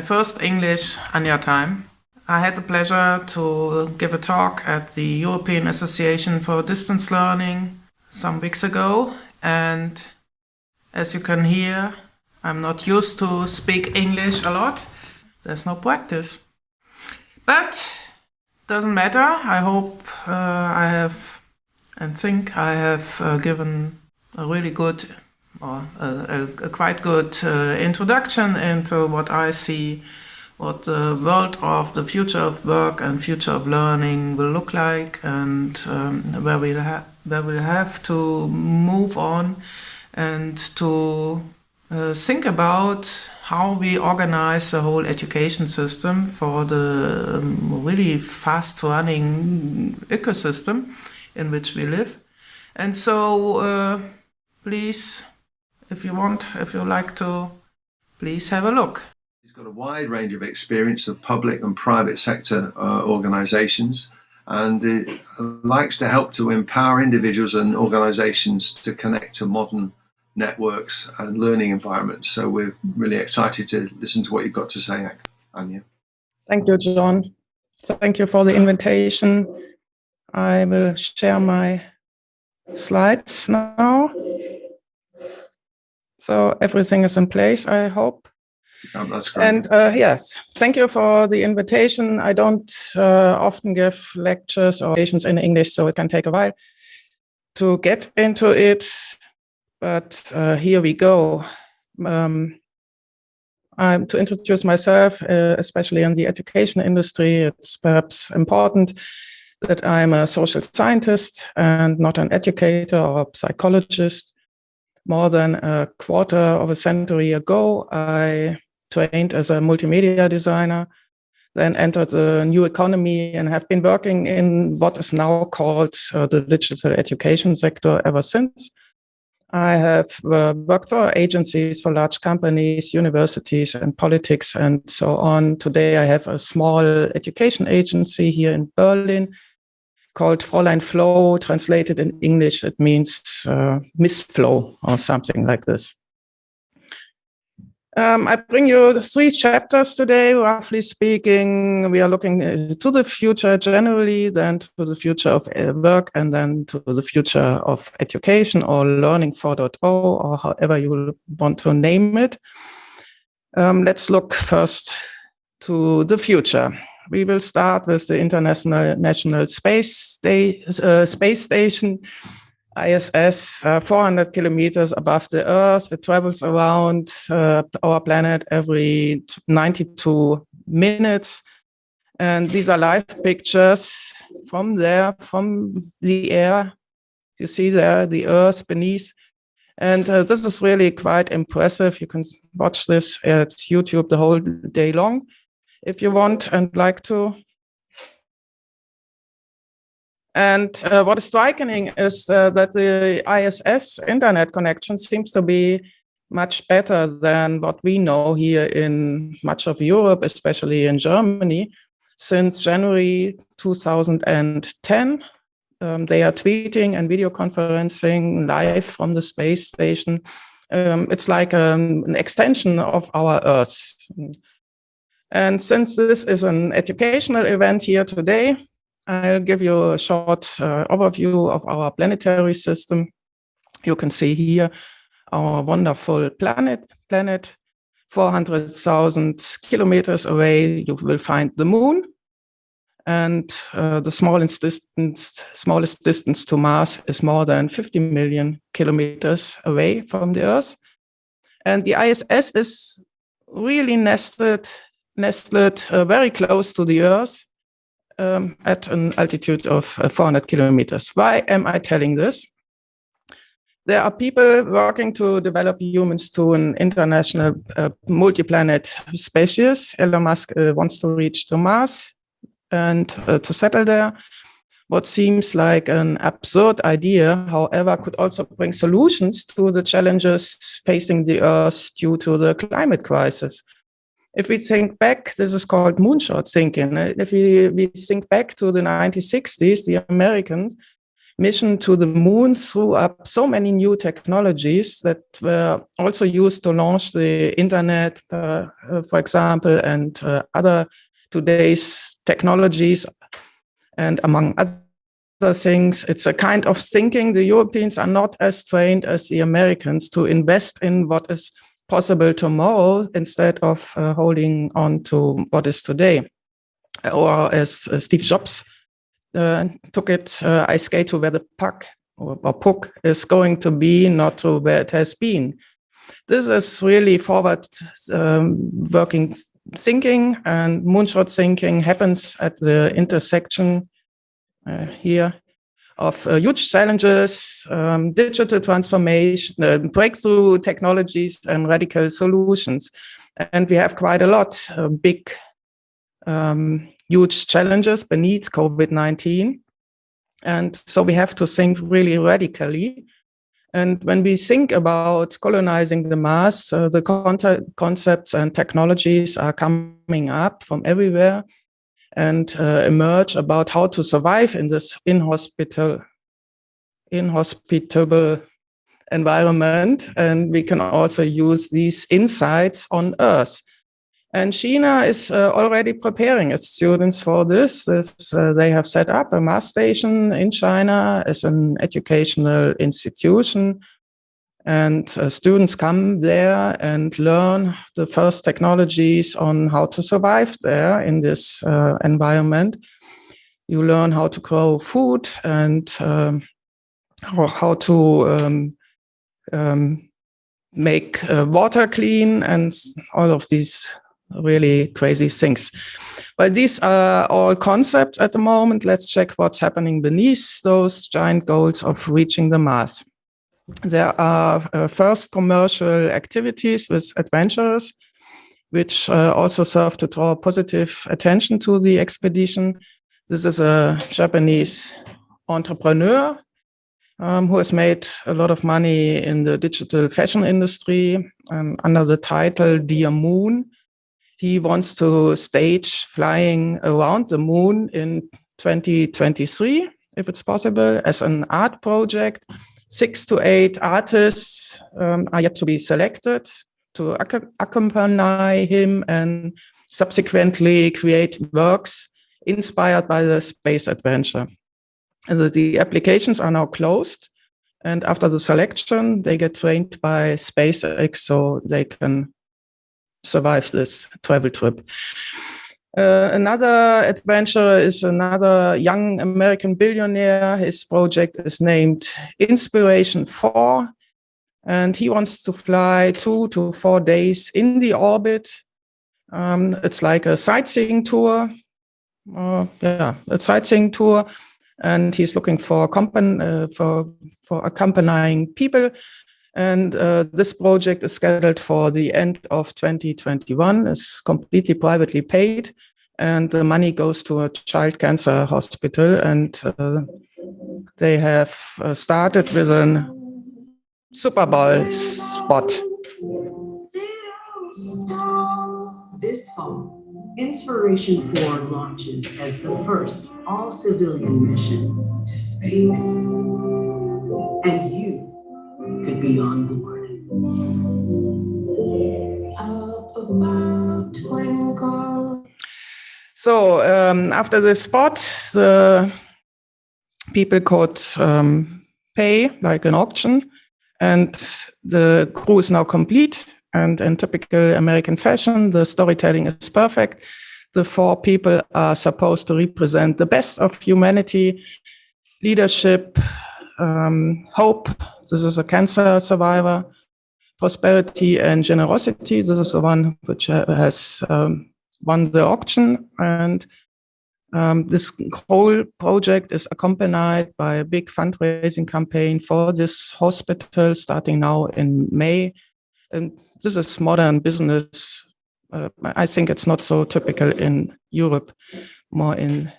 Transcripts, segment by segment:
first English Anja time. I had the pleasure to give a talk at the European Association for Distance Learning some weeks ago, and as you can hear, I'm not used to speak English a lot. There's no practice. But doesn't matter. I hope I have and think I have given a really good or a quite good introduction into what I see, what the world of the future of work and future of learning will look like, and where we'll have to move on and to think about how we organize the whole education system for the really fast-running ecosystem in which we live. And so please, if you like to, please have a look. He's got a wide range of experience of public and private sector organizations, and it likes to help to empower individuals and organizations to connect to modern networks and learning environments. So we're really excited to listen to what you've got to say, Anja. Thank you, John. Thank you for the invitation. I will share my slides now. So everything is in place, I hope. That's great. And yes, thank you for the invitation. I don't often give lectures or presentations in English, so it can take a while to get into it. But here we go. To introduce myself, especially in the education industry, it's perhaps important that I'm a social scientist and not an educator or a psychologist. More than a quarter of a century ago, I trained as a multimedia designer, then entered the new economy and have been working in what is now called the digital education sector ever since. I have worked for agencies, for large companies, universities, and politics, and so on. Today, I have a small education agency here in Berlin called Fräulein Flow. Translated in English, it means Miss Flow or something like this. I bring you 3 chapters today, roughly speaking. We are looking to the future generally, then to the future of work, and then to the future of education or Learning 4.0, or however you want to name it. Let's look first to the future. We will start with the International Space Station, ISS, 400 kilometers above the Earth. It travels around our planet every 92 minutes. And these are live pictures from there, from the air. You see there the Earth beneath. And this is really quite impressive. You can watch this at YouTube the whole day long if you want and like to. And what is striking is that the ISS internet connection seems to be much better than what we know here in much of Europe, especially in Germany. Since January 2010, they are tweeting and video conferencing live from the space station. It's like an extension of our Earth. And since this is an educational event here today, I'll give you a short overview of our planetary system. You can see here our wonderful planet. 400,000 kilometers away, you will find the moon. And the smallest distance to Mars is more than 50 million kilometers away from the Earth. And the ISS is really nestled very close to the Earth at an altitude of 400 kilometers. Why am I telling this? There are people working to develop humans to an international multi-planet species. Elon Musk wants to reach to Mars and to settle there. What seems like an absurd idea, however, could also bring solutions to the challenges facing the Earth due to the climate crisis. If we think back, this is called moonshot thinking. If we think back to the 1960s, the Americans mission to the moon threw up so many new technologies that were also used to launch the internet, for example, and other today's technologies. And among other things, it's a kind of thinking the Europeans are not as trained as the Americans to invest in what is possible tomorrow instead of holding on to what is today. Or as Steve Jobs took it, I skate to where the puck is going to be, not to where it has been. This is really forward working thinking, and moonshot thinking happens at the intersection here of huge challenges, digital transformation, breakthrough technologies, and radical solutions. And we have quite a lot, big, huge challenges beneath COVID-19. And so we have to think really radically. And when we think about colonizing the Mars, the concepts and technologies are coming up from everywhere and emerge about how to survive in this inhospitable environment. And we can also use these insights on Earth. And China is already preparing its students for this. They have set up a Mars station in China as an educational institution. And students come there and learn the first technologies on how to survive there in this environment. You learn how to grow food and how to make water clean and all of these really crazy things. But these are all concepts at the moment. Let's check what's happening beneath those giant goals of reaching the Mars. There are first commercial activities with adventurers, which also serve to draw positive attention to the expedition. This is a Japanese entrepreneur who has made a lot of money in the digital fashion industry under the title Dear Moon. He wants to stage flying around the moon in 2023, if it's possible, as an art project. 6 to 8 artists are yet to be selected to accompany him and subsequently create works inspired by the space adventure. And the applications are now closed. And after the selection, they get trained by SpaceX so they can survive this travel trip. Another adventurer is another young American billionaire. His project is named Inspiration 4, and he wants to fly 2 to 4 days in the orbit. It's like a sightseeing tour. A sightseeing tour, and he's looking for accompanying people. And this project is scheduled for the end of 2021. It's completely privately paid, and the money goes to a child cancer hospital. And they have started with a Super Bowl spot. This fall, Inspiration 4 launches as the first all-civilian mission to space. And you could be on board. Up above, twinkle. So after this spot, the people could pay like an auction, and the crew is now complete. And in typical American fashion, the storytelling is perfect. The 4 people are supposed to represent the best of humanity: leadership, hope. This is a cancer survivor. Prosperity and generosity. This is the one which has won the auction. And this whole project is accompanied by a big fundraising campaign for this hospital starting now in May. And this is modern business. I think it's not so typical in Europe, more in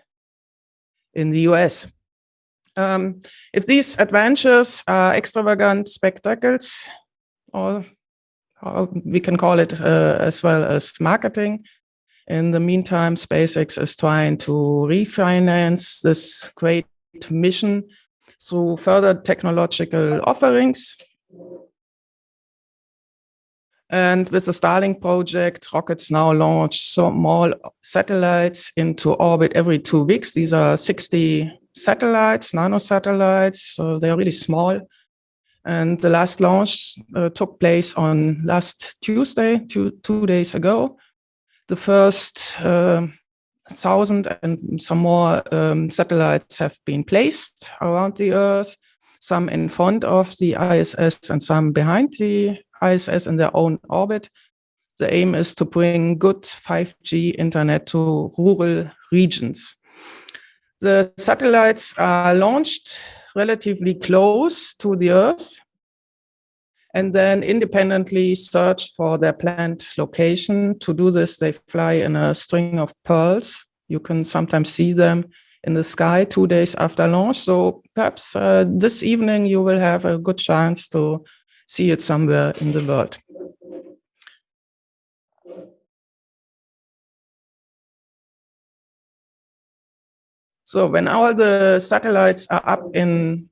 the US. If these adventures are extravagant spectacles, or we can call it as well as marketing, in the meantime, SpaceX is trying to refinance this great mission through further technological offerings. And with the Starlink project, rockets now launch small satellites into orbit every 2 weeks. These are 60 satellites, nanosatellites, so they are really small. And the last launch took place on last Tuesday, two days ago. The first 1,000 and some more satellites have been placed around the Earth, some in front of the ISS and some behind the ISS in their own orbit. The aim is to bring good 5G internet to rural regions. The satellites are launched relatively close to the Earth and then independently search for their planned location. To do this, they fly in a string of pearls. You can sometimes see them in the sky 2 days after launch. So perhaps this evening you will have a good chance to see it somewhere in the world. So when all the satellites are up in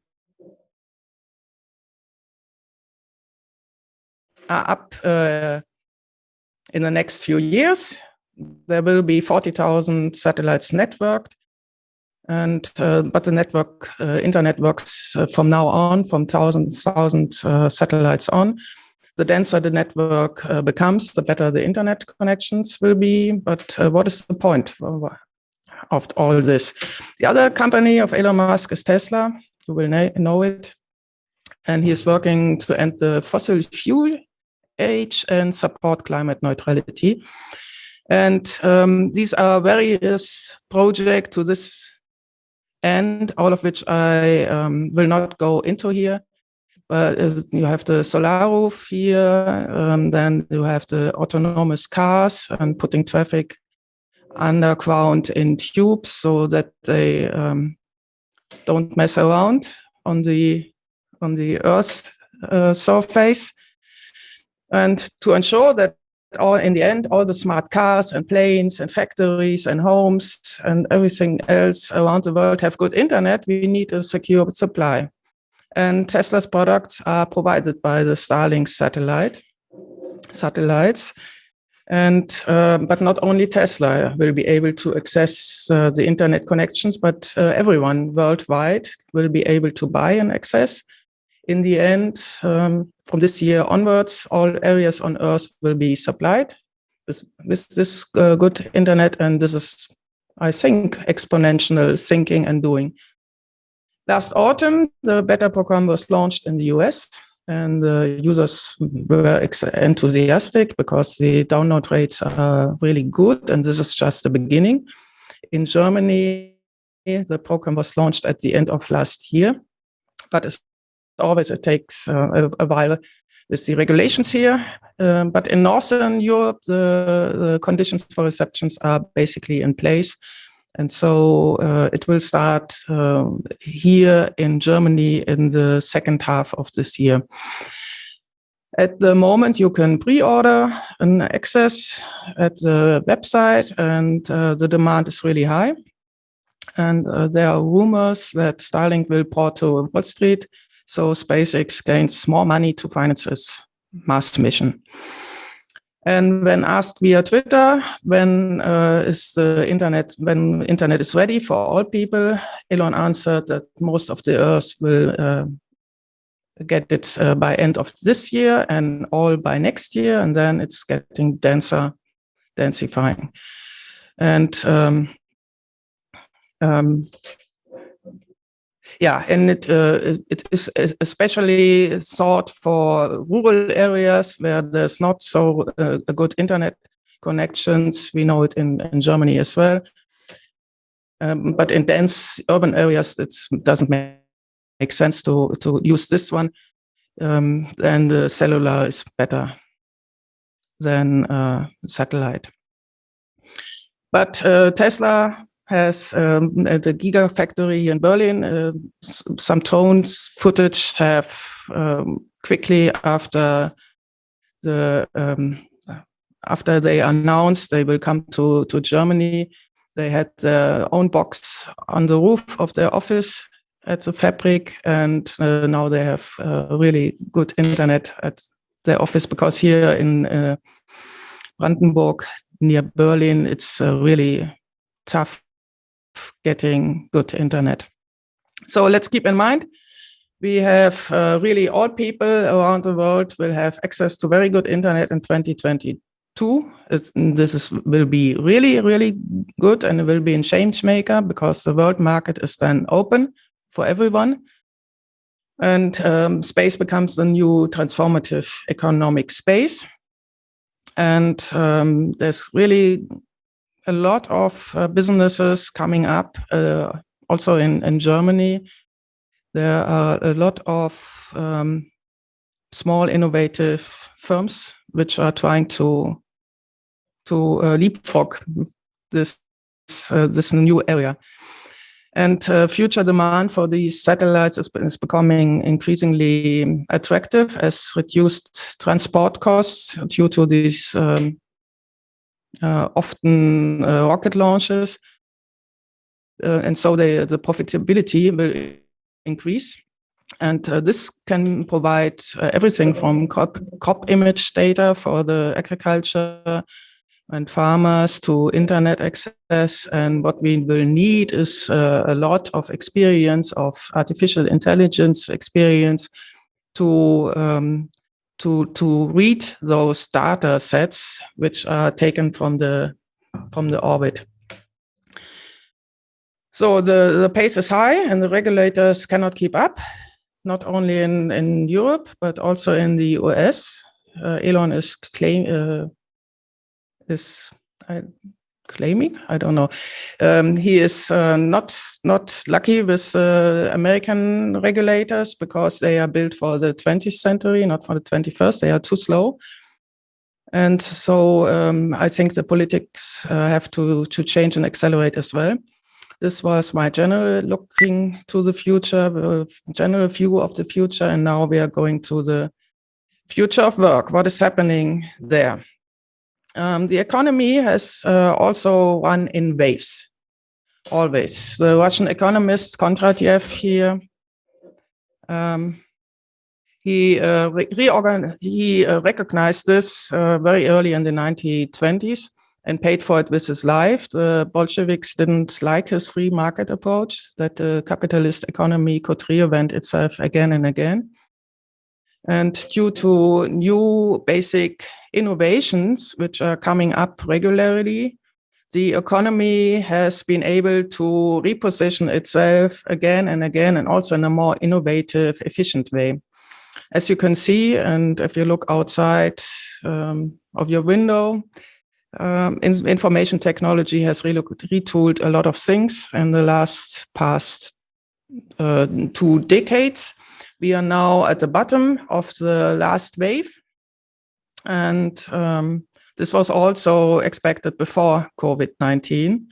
the next few years, there will be 40,000 satellites networked, and but the network internet works from now on, from thousand satellites on. The denser the network becomes, the better the internet connections will be. But what is the point of all this? The other company of Elon Musk is Tesla. You will know it, and he is working to end the fossil fuel age and support climate neutrality. And these are various projects to this end, all of which I will not go into here. But you have the solar roof here, then you have the autonomous cars and putting traffic underground in tubes so that they don't mess around on the Earth's surface. And to ensure that in the end, all the smart cars and planes and factories and homes and everything else around the world have good internet, we need a secure supply. And Tesla's products are provided by the Starlink satellites. And but not only Tesla will be able to access the internet connections, but everyone worldwide will be able to buy and access. In the end, from this year onwards, all areas on Earth will be supplied with this good internet. And this is, I think, exponential thinking and doing. Last autumn, the beta program was launched in the US, and the users were enthusiastic because the download rates are really good. And this is just the beginning. In Germany, the program was launched at the end of last year, but as always, it takes a while with the regulations here. But in Northern Europe, the conditions for receptions are basically in place. And so it will start here in Germany in the second half of this year. At the moment, you can pre-order an access at the website, and the demand is really high. And there are rumors that Starlink will port to Wall Street, so SpaceX gains more money to finance its Mars mission. And when asked via Twitter, when internet is ready for all people, Elon answered that most of the Earth will get it by end of this year and all by next year, and then it's getting densifying. And it is especially thought for rural areas where there's not so a good internet connections. We know it in Germany as well. But in dense urban areas, it doesn't make sense to use this one. And the cellular is better than satellite. But Tesla has the Gigafactory in Berlin. Some drone footage have quickly after they announced they will come to Germany. They had their own box on the roof of their office at the Fabrik, and now they have really good internet at their office, because here in Brandenburg, near Berlin, it's really tough getting good internet. So let's keep in mind, we have really all people around the world will have access to very good internet in 2022. Will be really, really good, and it will be a change maker, because the world market is then open for everyone. And space becomes the new transformative economic space. And there's really a lot of businesses coming up, also in Germany. There are a lot of small innovative firms which are trying to leapfrog this new area. And future demand for these satellites is becoming increasingly attractive, as reduced transport costs due to these often rocket launches. And so the profitability will increase. And this can provide everything from crop image data for the agriculture and farmers to internet access. And what we will need is a lot of experience of artificial intelligence experience to read those data sets which are taken from the orbit. So the pace is high, and the regulators cannot keep up, not only in Europe, but also in the US. Elon is claiming, I don't know. He is not lucky with American regulators, because they are built for the 20th century, not for the 21st. They are too slow. And so I think the politics have to change and accelerate as well. This was my general looking to the future, general view of the future. And now we are going to the future of work. What is happening there? The economy has also run in waves, always. The Russian economist Kondratyev here, he recognized this very early in the 1920s and paid for it with his life. The Bolsheviks didn't like his free market approach, that the capitalist economy could reinvent itself again and again. And due to new basic innovations, which are coming up regularly, the economy has been able to reposition itself again and again, and also in a more innovative, efficient way. As you can see, and if you look outside of your window, information technology has retooled a lot of things in the past 2 decades. We are now at the bottom of the last wave. And this was also expected before COVID-19.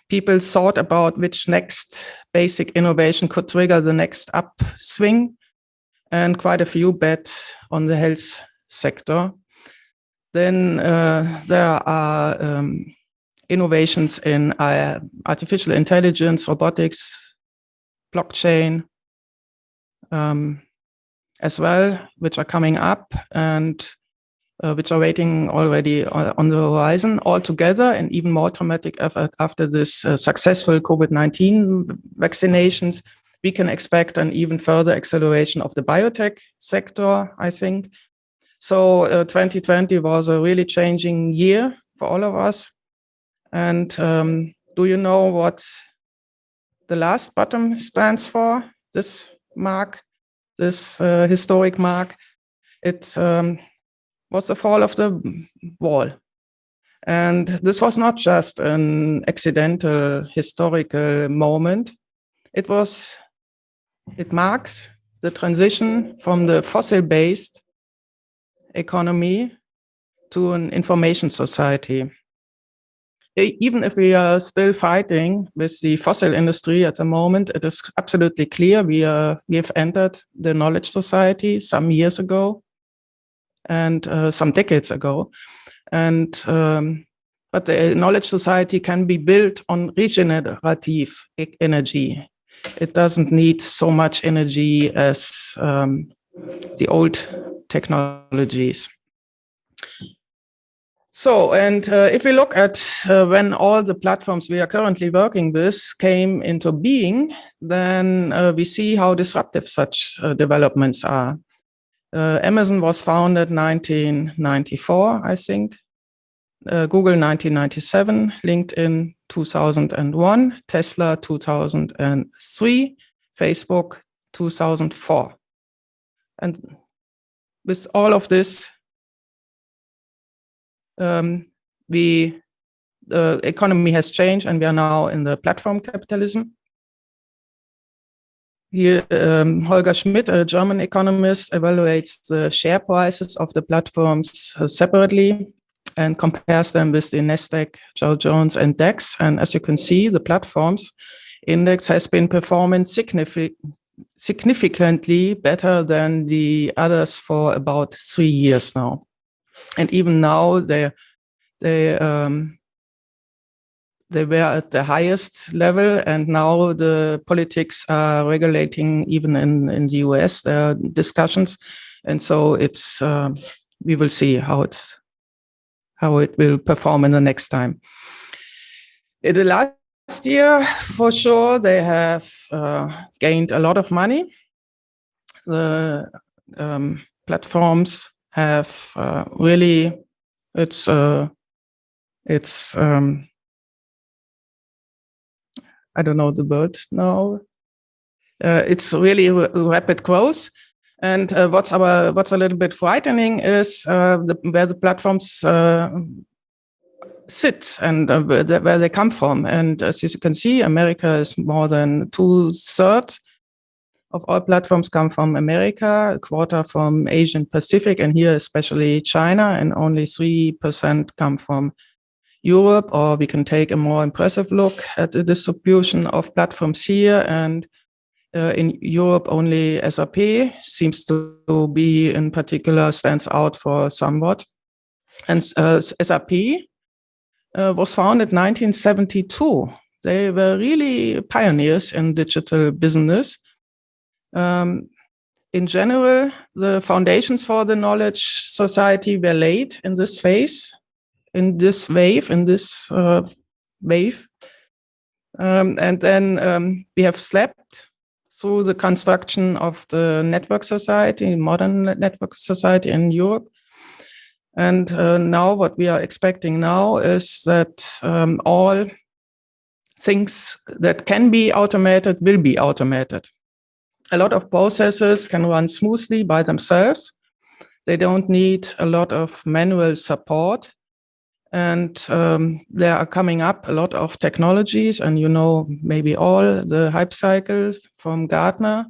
People thought about which next basic innovation could trigger the next upswing, and quite a few bet on the health sector. Then there are innovations in artificial intelligence, robotics, blockchain, as well, which are coming up and which are waiting already on the horizon altogether, and even more dramatic after this successful COVID-19 vaccinations. We can expect an even further acceleration of the biotech sector, I think. So 2020 was a really changing year for all of us. And do you know what the last bottom stands for? This mark, this historic mark. It was the fall of the wall. And this was not just an accidental historical moment. It marks the transition from the fossil-based economy to an information society. Even if we are still fighting with the fossil industry at the moment, it is absolutely clear we have entered the knowledge society some years ago and some decades ago. And but the knowledge society can be built on regenerative energy. it doesn't need so much energy as the old technologies. So, and if we look at when all the platforms we are currently working with came into being, then we see how disruptive such developments are. Amazon was founded 1994, I think. Google 1997, LinkedIn 2001, Tesla 2003, Facebook 2004. And with all of this, the economy has changed and we are now in the platform capitalism. Here, Holger Schmidt, a German economist, evaluates the share prices of the platforms separately and compares them with the Nasdaq, Dow Jones, and DAX. And as you can see, the platforms index has been performing significantly better than the others for about 3 years now. And even now, they were at the highest level, and now the politics are regulating. Even in the US, there are discussions, and so it's we will see how it will perform in the next time. In the last year, for sure, they have gained a lot of money. The platforms have really, it's I don't know the word now. It's really rapid growth. And what's a little bit frightening is where the platforms sit and where they come from. And as you can see, America is more than 2/3 of all platforms come from America, a quarter from Asian Pacific, and here especially China, and only 3% come from Europe. Or we can take a more impressive look at the distribution of platforms here. And in Europe, only SAP seems to be in particular stands out for somewhat. And SAP was founded in 1972. They were really pioneers in digital business. In general, the foundations for the knowledge society were laid in this phase, in this wave. And then we have slept through the construction of the network society, modern network society in Europe. And now what we are expecting now is that all things that can be automated will be automated. A lot of processes can run smoothly by themselves. They don't need a lot of manual support. And there are coming up a lot of technologies, and you know maybe all the hype cycle from Gartner.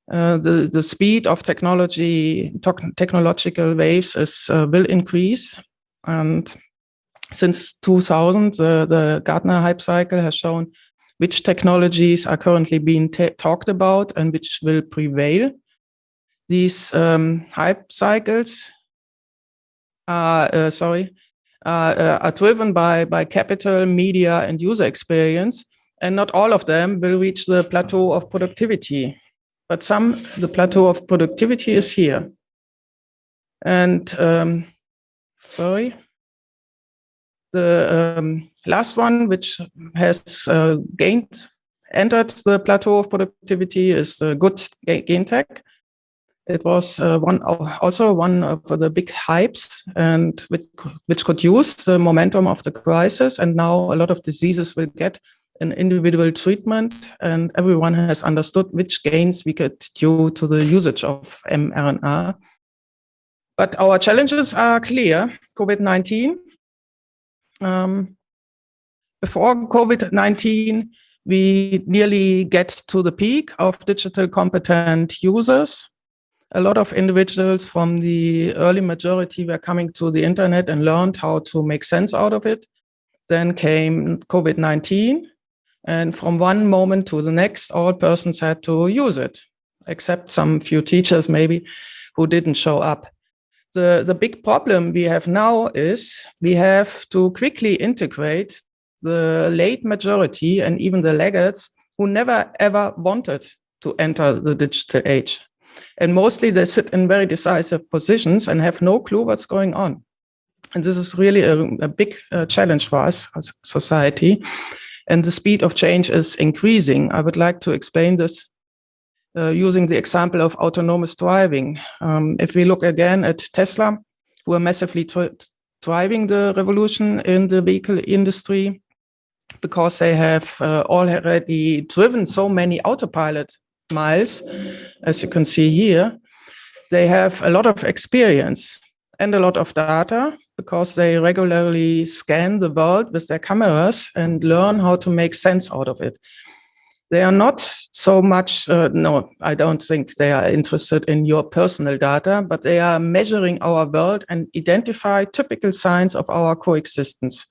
The speed of technological waves will increase. And since 2000, the Gartner hype cycle has shown which technologies are currently being talked about and which will prevail. These hype cycles are driven by capital, media, and user experience, and not all of them will reach the plateau of productivity. But the plateau of productivity is here. And the last one, which has entered the plateau of productivity, is good gain tech. It was also one of the big hypes, and which could use the momentum of the crisis. And now a lot of diseases will get an individual treatment, and everyone has understood which gains we get due to the usage of mRNA. But our challenges are clear. COVID-19. Before COVID-19, we nearly get to the peak of digital competent users. A lot of individuals from the early majority were coming to the internet and learned how to make sense out of it. Then came COVID-19. And from one moment to the next, all persons had to use it, except some few teachers maybe who didn't show up. The big problem we have now is we have to quickly integrate the late majority and even the laggards who never ever wanted to enter the digital age. And mostly they sit in very decisive positions and have no clue what's going on. And this is really a big challenge for us as society. And the speed of change is increasing. I would like to explain this using the example of autonomous driving. If we look again at Tesla, who are massively driving the revolution in the vehicle industry, because they have already driven so many autopilot miles, as you can see here. They have a lot of experience and a lot of data, because they regularly scan the world with their cameras and learn how to make sense out of it. They are not so much, no, I don't think they are interested in your personal data, but they are measuring our world and identify typical signs of our coexistence.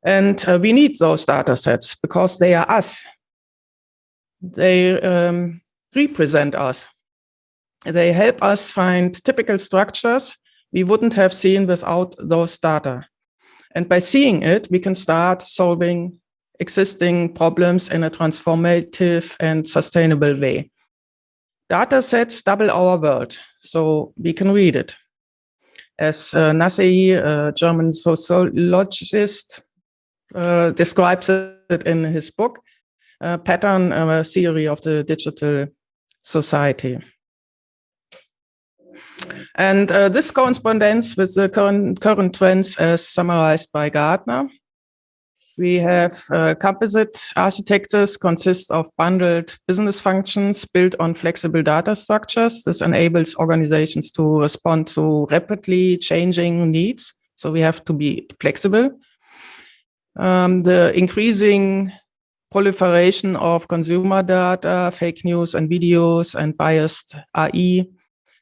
And we need those data sets because they are us. They represent us. They help us find typical structures we wouldn't have seen without those data. And by seeing it, we can start solving existing problems in a transformative and sustainable way. Data sets double our world, so we can read it. As Nassei, a German sociologist, describes it in his book, Pattern Theory of the Digital Society. And this corresponds with the current trends as summarized by Gartner. We have composite architectures consist of bundled business functions built on flexible data structures. This enables organizations to respond to rapidly changing needs. So we have to be flexible. The increasing proliferation of consumer data, fake news and videos, and biased AI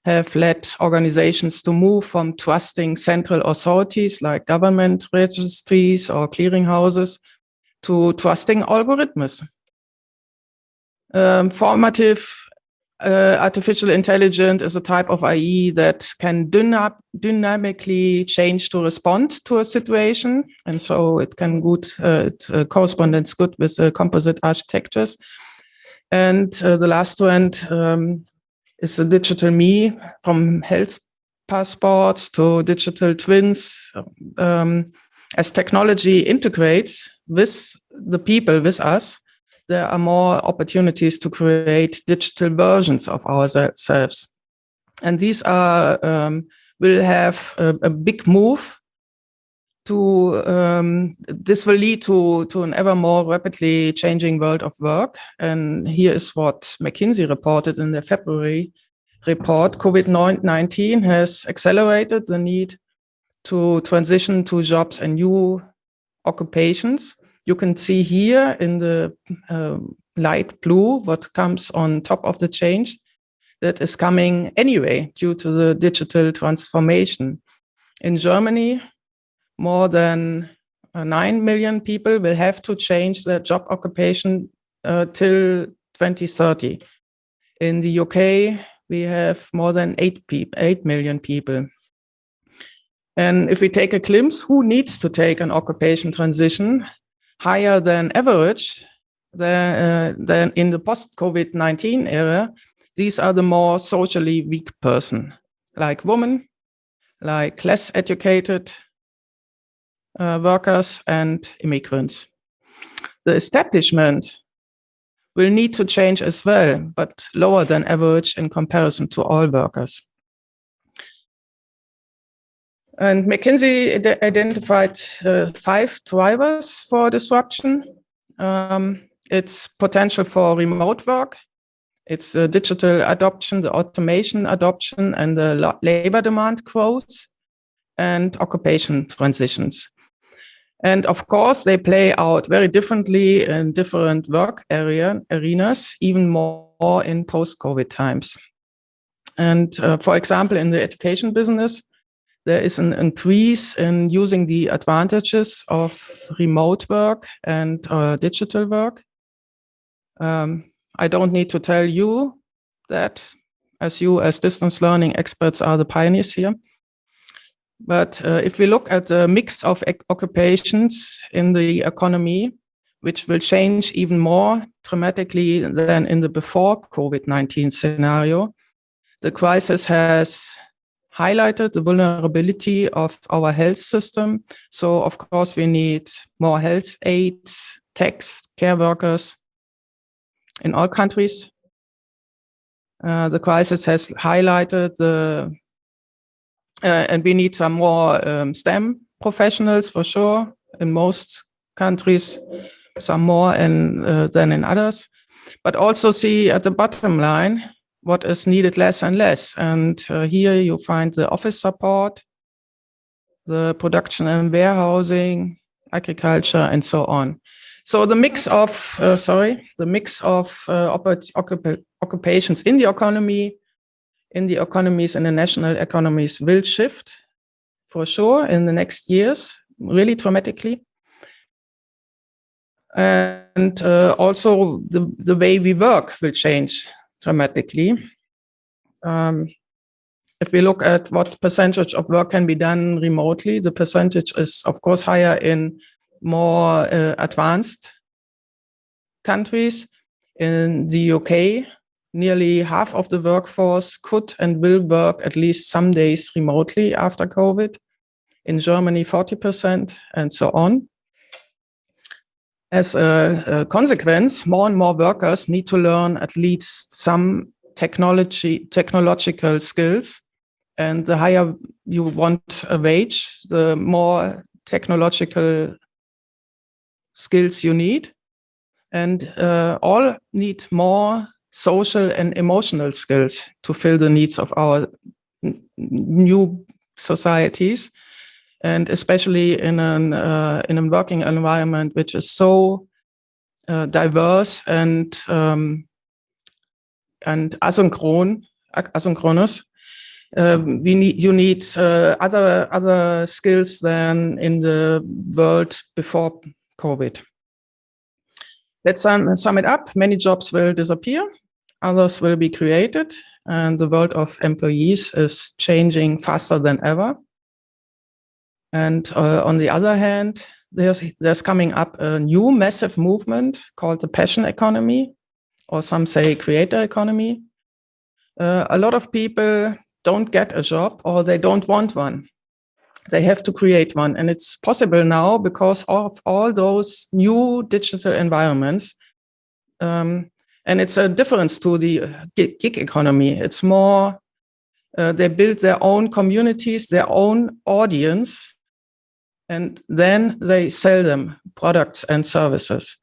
have led organizations to move from trusting central authorities like government registries or clearinghouses to trusting algorithms. Formative artificial intelligence is a type of AI that can dynamically change to respond to a situation. And so it can it corresponds good with the composite architectures. And the last trend is the digital me, from health passports to digital twins. As technology integrates with the people, with us, there are more opportunities to create digital versions of ourselves. And these are will have a big move to, this will lead to an ever more rapidly changing world of work. And here is what McKinsey reported in their February report. COVID-19 has accelerated the need to transition to jobs and new occupations. You can see here in the light blue what comes on top of the change that is coming anyway due to the digital transformation. In Germany, more than 9 million people will have to change their job occupation till 2030. In the UK, we have more than 8 million people. And if we take a glimpse, who needs to take an occupation transition higher than average than in the post-COVID-19 era, these are the more socially weak person, like women, like less educated workers and immigrants. The establishment will need to change as well, but lower than average in comparison to all workers. And McKinsey identified 5 drivers for disruption. It's potential for remote work, it's the digital adoption, the automation adoption, and the labor demand growth, and occupation transitions. And of course, they play out very differently in different work arenas, even more in post-COVID times. And for example, in the education business, there is an increase in using the advantages of remote work and digital work. I don't need to tell you that, as you as distance learning experts are the pioneers here. But if we look at the mix of occupations in the economy, which will change even more dramatically than in the before COVID-19 scenario. The crisis has highlighted the vulnerability of our health system. So, of course, we need more health aides, techs, care workers in all countries. The crisis has highlighted and we need some more STEM professionals for sure in most countries, some more than in others. But also see at the bottom line what is needed less and less. And here you find the office support, the production and warehousing, agriculture, and so on. So the mix of occupations in the economy, in the economies, in the national economies will shift for sure in the next years, really dramatically. And also the way we work will change dramatically. If we look at what percentage of work can be done remotely, the percentage is, of course, higher in more advanced countries. In the UK, nearly half of the workforce could and will work at least some days remotely after COVID. In Germany, 40%, and so on. As a consequence, more and more workers need to learn at least some technological skills. And the higher you want a wage, the more technological skills you need. And all need more social and emotional skills to fill the needs of our new societies. And especially in a working environment which is so diverse and asynchronous, you need other skills than in the world before COVID. Let's sum it up. Many jobs will disappear, others will be created, and the world of employees is changing faster than ever. And on the other hand, there's coming up a new massive movement called the passion economy, or some say creator economy. A lot of people don't get a job or they don't want one. They have to create one. And it's possible now because of all those new digital environments. And it's a difference to the gig economy. It's more, they build their own communities, their own audience, and then they sell them products and services.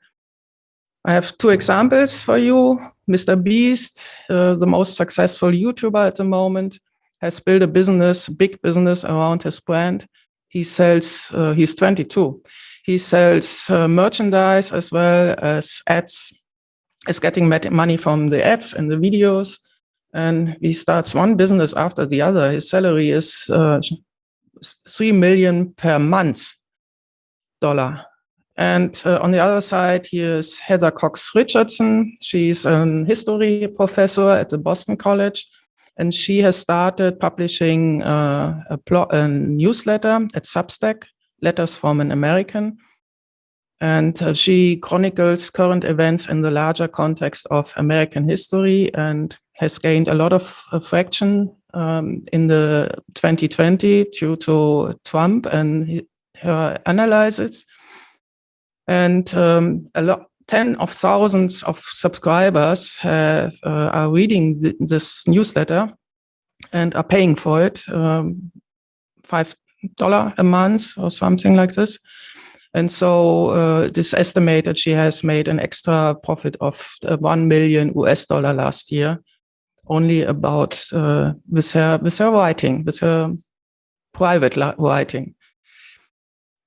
I have two examples for you. Mr. Beast, the most successful YouTuber at the moment, has built a big business around his brand. He sells, he's 22. He sells merchandise as well as ads. Is getting money from the ads and the videos. And he starts one business after the other. His salary is $3 million per month. And on the other side, here's Heather Cox Richardson. She's a history professor at the Boston College, and she has started publishing a newsletter at Substack, Letters from an American. And she chronicles current events in the larger context of American history and has gained a lot of traction in the 2020 due to Trump and her analysis. And tens of thousands of subscribers are reading this newsletter and are paying for it, $5 a month or something like this. And so it is estimated she has made an extra profit of $1 million last year, only about with her writing, with her private writing.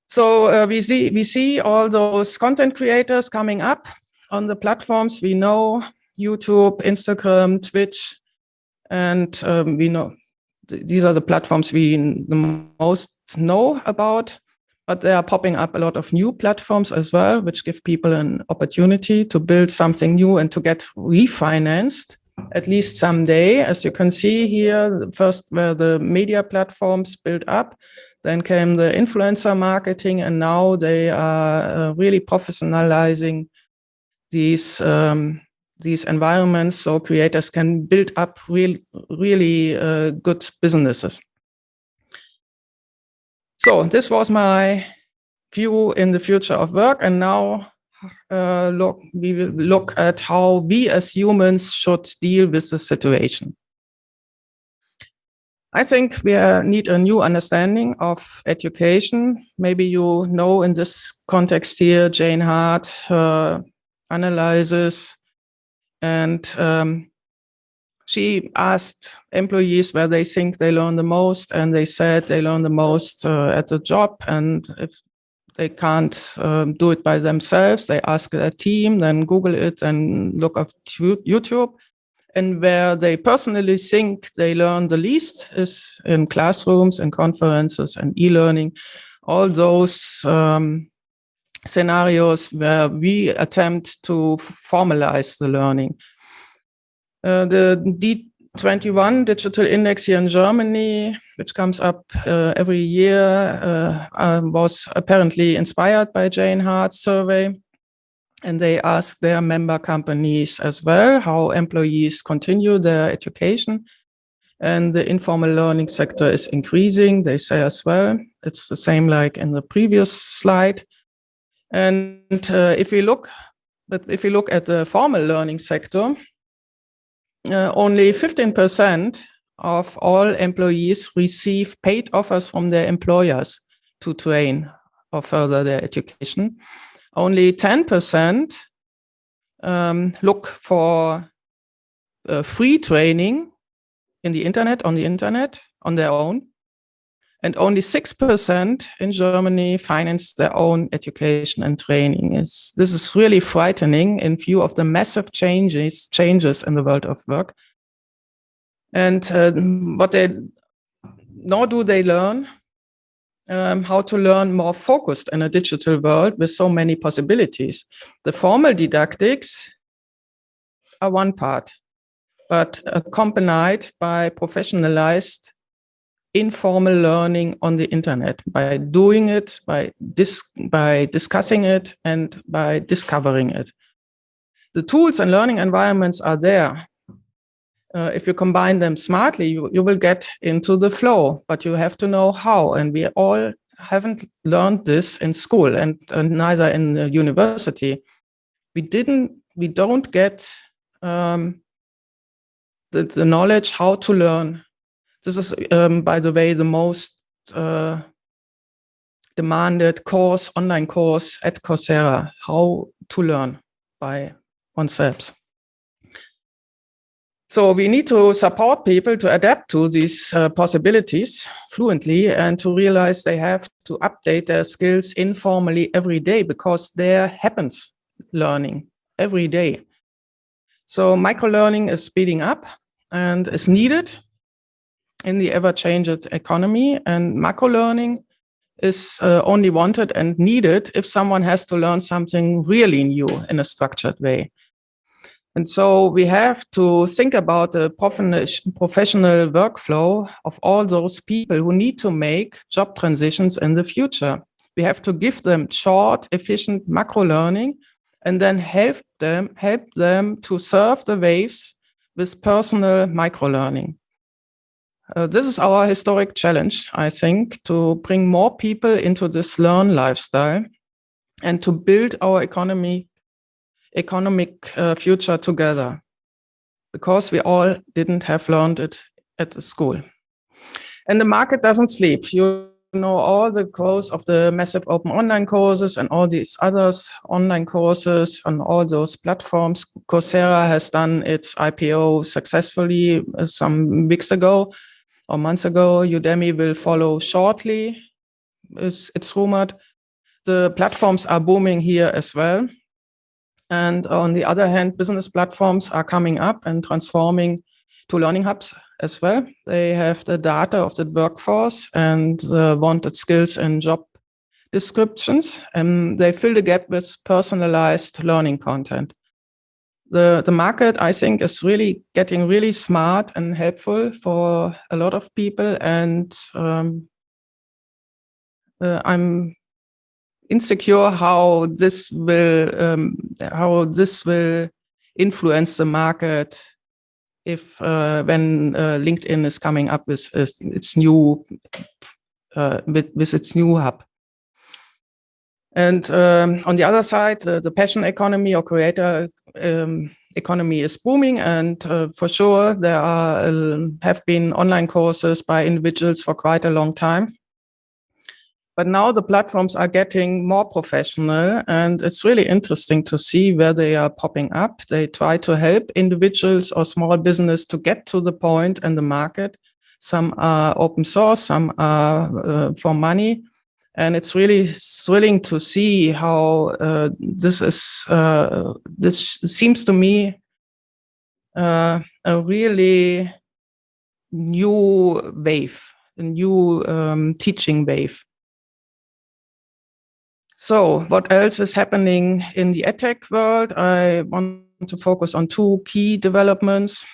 So we see all those content creators coming up on the platforms we know: YouTube, Instagram, Twitch, and we know these are the platforms we the most know about. But there are popping up a lot of new platforms as well, which give people an opportunity to build something new and to get refinanced, at least someday. As you can see here, first were the media platforms built up, then came the influencer marketing, and now they are really professionalizing these environments so creators can build up really good businesses. So this was my view in the future of work, and now we will look at how we as humans should deal with the situation. I think we need a new understanding of education. Maybe you know in this context here, Jane Hart analyzes, and she asked employees where they think they learn the most, and they said they learn the most at the job, and if they can't do it by themselves, they ask a team, then Google it and look up YouTube. And where they personally think they learn the least is in classrooms and conferences and e-learning, all those scenarios where we attempt to formalize the learning. The D21 Digital Index here in Germany, which comes up every year, was apparently inspired by Jane Hart's survey. And they asked their member companies as well how employees continue their education. And the informal learning sector is increasing, they say as well. It's the same like in the previous slide. And if we look at the formal learning sector, only 15% of all employees receive paid offers from their employers to train or further their education. Only 10% look for free training on the internet, on their own. And only 6% in Germany finance their own education and training. This is really frightening in view of the massive changes in the world of work. And nor do they learn how to learn more focused in a digital world with so many possibilities. The formal didactics are one part, but accompanied by professionalized informal learning on the internet, by doing it, by discussing it, and by discovering it. The tools and learning environments are there. If you combine them smartly, you will get into the flow, but you have to know how. And we all haven't learned this in school and neither in the university. We don't get the knowledge how to learn. This is, by the way, the most demanded online course at Coursera, how to learn by oneself. So we need to support people to adapt to these possibilities fluently and to realize they have to update their skills informally every day, because there happens learning every day. So microlearning is speeding up and is needed in the ever-changing economy, and macro-learning is only wanted and needed if someone has to learn something really new in a structured way. And so we have to think about the professional workflow of all those people who need to make job transitions in the future. We have to give them short, efficient macro learning and then help them to surf the waves with personal micro learning. This is our historic challenge, I think, to bring more people into this learn lifestyle and to build our economic future together, because we all didn't have learned it at the school. And the market doesn't sleep. You know all the growth of the massive open online courses and all these others online courses on all those platforms. Coursera has done its IPO successfully some weeks ago or months ago. Udemy will follow shortly, it's rumored. The platforms are booming here as well. And on the other hand, business platforms are coming up and transforming to learning hubs as well. They have the data of the workforce and the wanted skills and job descriptions, and they fill the gap with personalized learning content. The market, I think, is really getting really smart and helpful for a lot of people. And insecure how this will influence the market if when LinkedIn is coming up with its new with its new hub. And on the other side, the passion economy or creator economy is booming, and for sure there are have been online courses by individuals for quite a long time. But now the platforms are getting more professional, and it's really interesting to see where they are popping up. They try to help individuals or small business to get to the point in the market. Some are open source, some are for money. And it's really thrilling to see how this seems to me a really new wave, a new teaching wave. So what else is happening in the edtech world? I want to focus on two key developments.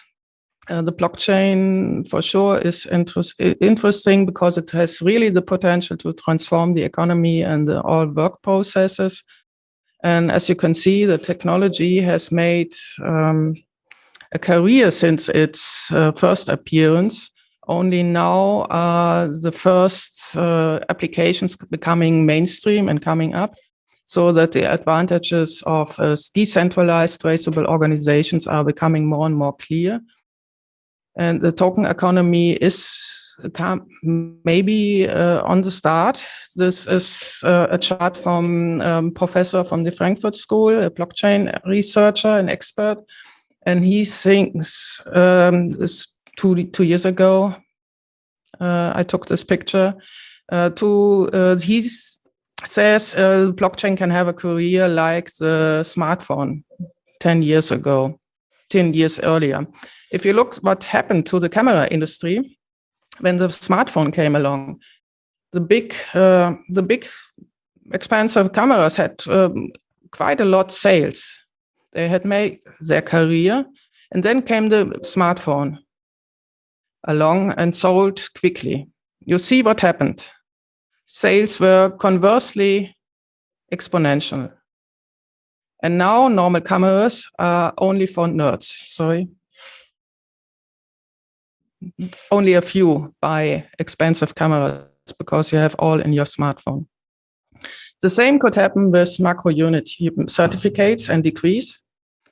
The blockchain for sure is interesting because it has really the potential to transform the economy and all work processes. And as you can see, the technology has made a career since its first appearance. Only now are the first applications becoming mainstream and coming up, so that the advantages of decentralized traceable organizations are becoming more and more clear. And the token economy is maybe on the start. This is a chart from a professor from the Frankfurt School, a blockchain researcher, an expert. And he thinks, this 2 years ago, I took this picture, he says blockchain can have a career like the smartphone 10 years ago, 10 years earlier. If you look what happened to the camera industry when the smartphone came along, the big expensive cameras had quite a lot sales. They had made their career, and then came the smartphone along and sold quickly. You see what happened. Sales were conversely exponential. And now normal cameras are only for nerds, sorry. Only a few buy expensive cameras because you have all in your smartphone. The same could happen with macro unit certificates and decrees.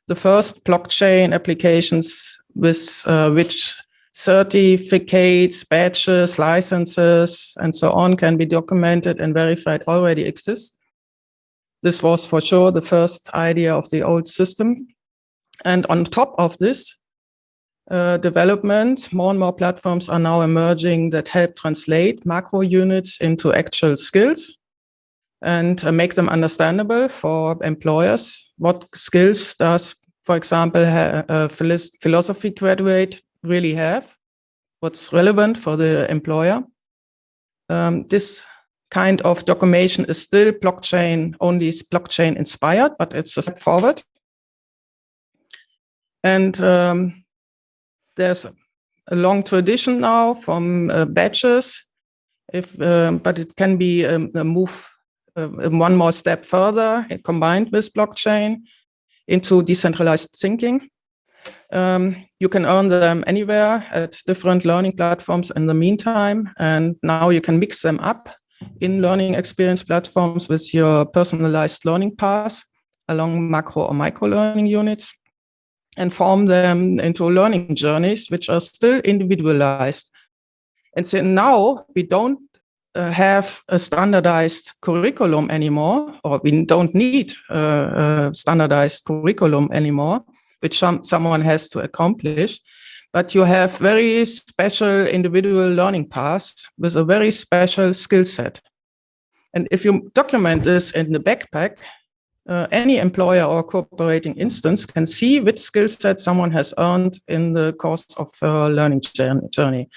The first blockchain applications with which certificates, badges, licenses, and so on can be documented and verified already exist. This was for sure the first idea of the old system. And on top of this development, more and more platforms are now emerging that help translate macro units into actual skills and make them understandable for employers. What skills does, for example, a philosophy graduate really have? What's relevant for the employer? This kind of documentation is still blockchain inspired, but it's a step forward. And there's a long tradition now from badges, but it can be a move one more step further, combined with blockchain into decentralized thinking. You can earn them anywhere at different learning platforms in the meantime, and now you can mix them up in learning experience platforms with your personalized learning path along macro or micro learning units, and form them into learning journeys which are still individualized. And so now we don't have a standardized curriculum anymore, or we don't need a standardized curriculum anymore, which someone has to accomplish. But you have very special individual learning paths with a very special skill set. And if you document this in the backpack, any employer or cooperating instance can see which skill set someone has earned in the course of a learning journey.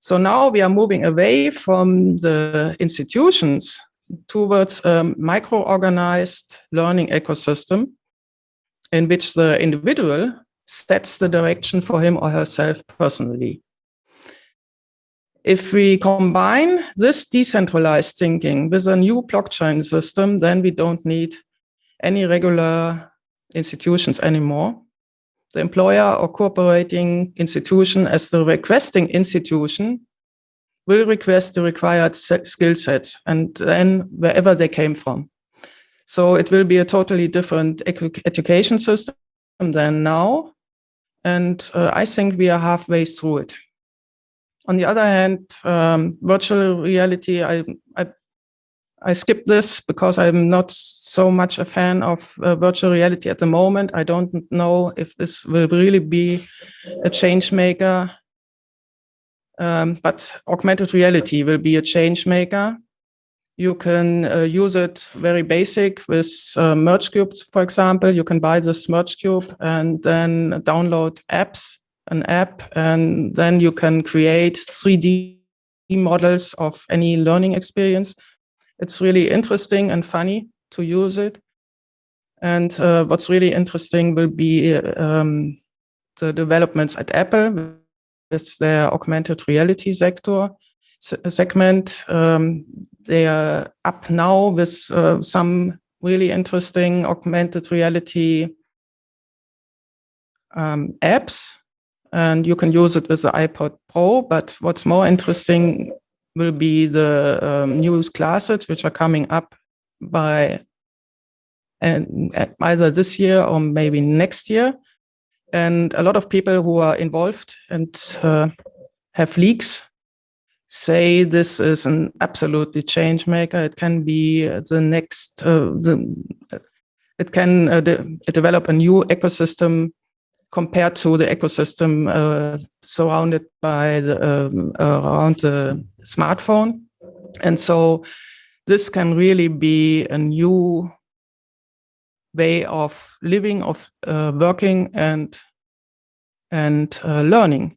So now we are moving away from the institutions towards a micro-organized learning ecosystem in which the individual sets the direction for him or herself personally. if we combine this decentralized thinking with a new blockchain system, then we don't need any regular institutions anymore. The employer or cooperating institution as the requesting institution will request the required skill sets and then wherever they came from. So it will be a totally different education system than now. And I think we are halfway through it. On the other hand, virtual reality, I skip this because I'm not so much a fan of virtual reality at the moment. I don't know if this will really be a change maker. But augmented reality will be a change maker. You can use it very basic with Merge Cubes, for example. You can buy this Merge Cube and then download an app, and then you can create 3D models of any learning experience. It's really interesting and funny to use it. And what's really interesting will be the developments at Apple with their augmented reality segment. They are up now with some really interesting augmented reality apps, and you can use it with the iPod Pro. But what's more interesting will be the new classes which are coming up by either this year or maybe next year. And a lot of people who are involved and have leaks say this is an absolutely change maker. It can be the next, it can develop a new ecosystem compared to the ecosystem surrounded by around the smartphone. And so this can really be a new way of living, of working and learning.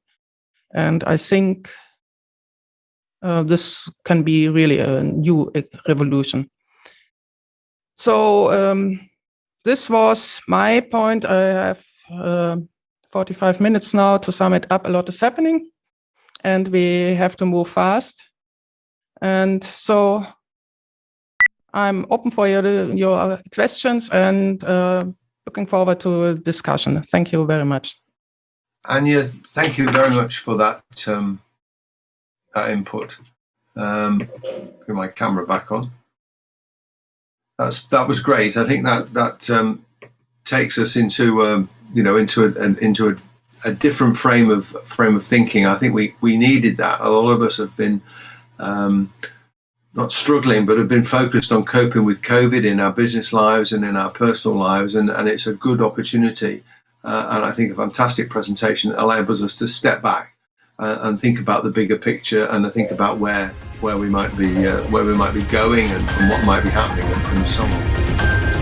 And I think this can be really a new revolution. So this was my point. I have 45 minutes now to sum it up. A lot is happening and we have to move fast. And so I'm open for your questions and looking forward to a discussion. Thank you very much. Anja, thank you very much for that that input. Put my camera back on. That was great. I think that takes us into into a different frame of thinking. I think we needed that. A lot of us have been not struggling, but have been focused on coping with COVID in our business lives and in our personal lives, and it's a good opportunity. And I think a fantastic presentation that enables us to step back and think about the bigger picture and think about where we might be going and what might be happening and so on.